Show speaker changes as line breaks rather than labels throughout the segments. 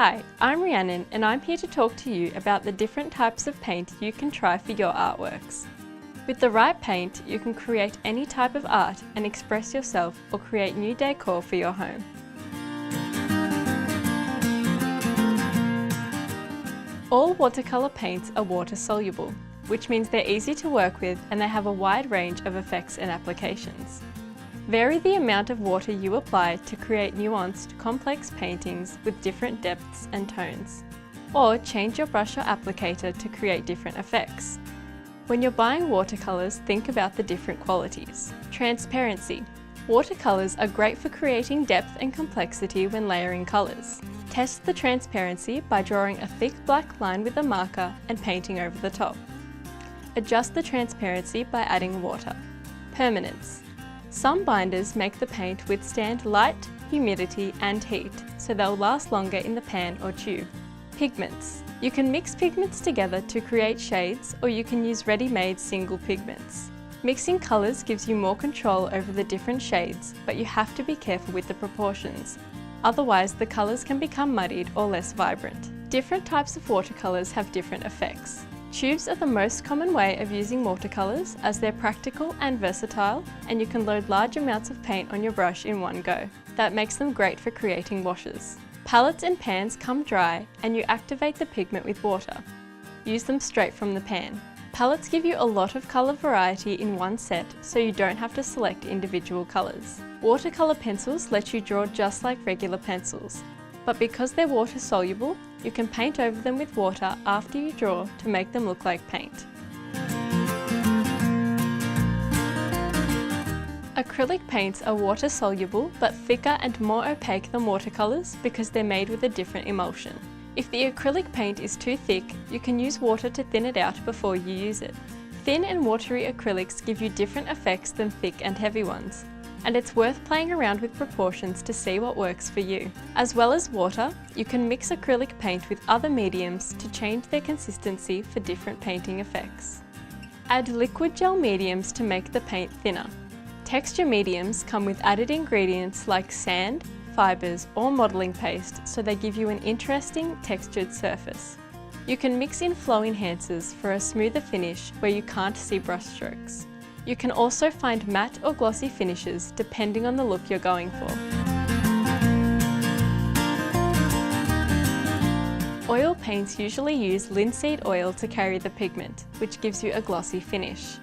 Hi, I'm Rhiannon and I'm here to talk to you about the different types of paint you can try for your artworks. With the right paint, you can create any type of art and express yourself or create new decor for your home. All watercolour paints are water soluble, which means they're easy to work with and they have a wide range of effects and applications. Vary the amount of water you apply to create nuanced, complex paintings with different depths and tones. Or change your brush or applicator to create different effects. When you're buying watercolours, think about the different qualities. Transparency. Watercolours are great for creating depth and complexity when layering colours. Test the transparency by drawing a thick black line with a marker and painting over the top. Adjust the transparency by adding water. Permanence. Some binders make the paint withstand light, humidity and heat, so they'll last longer in the pan or tube. Pigments. You can mix pigments together to create shades, or you can use ready-made single pigments. Mixing colours gives you more control over the different shades, but you have to be careful with the proportions. Otherwise, the colours can become muddied or less vibrant. Different types of watercolours have different effects. Tubes are the most common way of using watercolours as they're practical and versatile, and you can load large amounts of paint on your brush in one go. That makes them great for creating washes. Palettes and pans come dry and you activate the pigment with water. Use them straight from the pan. Palettes give you a lot of colour variety in one set, so you don't have to select individual colours. Watercolour pencils let you draw just like regular pencils, but because they're water soluble, you can paint over them with water after you draw to make them look like paint. Acrylic paints are water soluble but thicker and more opaque than watercolours because they're made with a different emulsion. If the acrylic paint is too thick, you can use water to thin it out before you use it. Thin and watery acrylics give you different effects than thick and heavy ones, and it's worth playing around with proportions to see what works for you. As well as water, you can mix acrylic paint with other mediums to change their consistency for different painting effects. Add liquid gel mediums to make the paint thinner. Texture mediums come with added ingredients like sand, fibres or modelling paste, so they give you an interesting textured surface. You can mix in flow enhancers for a smoother finish where you can't see brush strokes. You can also find matte or glossy finishes depending on the look you're going for. Oil paints usually use linseed oil to carry the pigment, which gives you a glossy finish.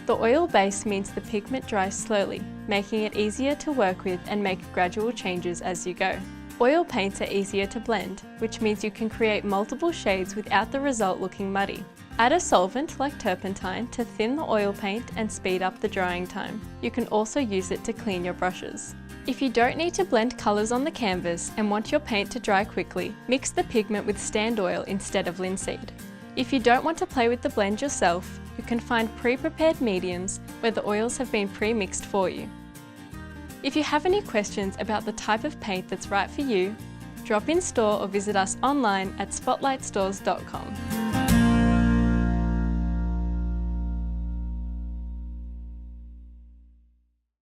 The oil base means the pigment dries slowly, making it easier to work with and make gradual changes as you go. Oil paints are easier to blend, which means you can create multiple shades without the result looking muddy. Add a solvent like turpentine to thin the oil paint and speed up the drying time. You can also use it to clean your brushes. If you don't need to blend colours on the canvas and want your paint to dry quickly, mix the pigment with stand oil instead of linseed. If you don't want to play with the blend yourself, you can find pre-prepared mediums where the oils have been pre-mixed for you. If you have any questions about the type of paint that's right for you, drop in store or visit us online at spotlightstores.com.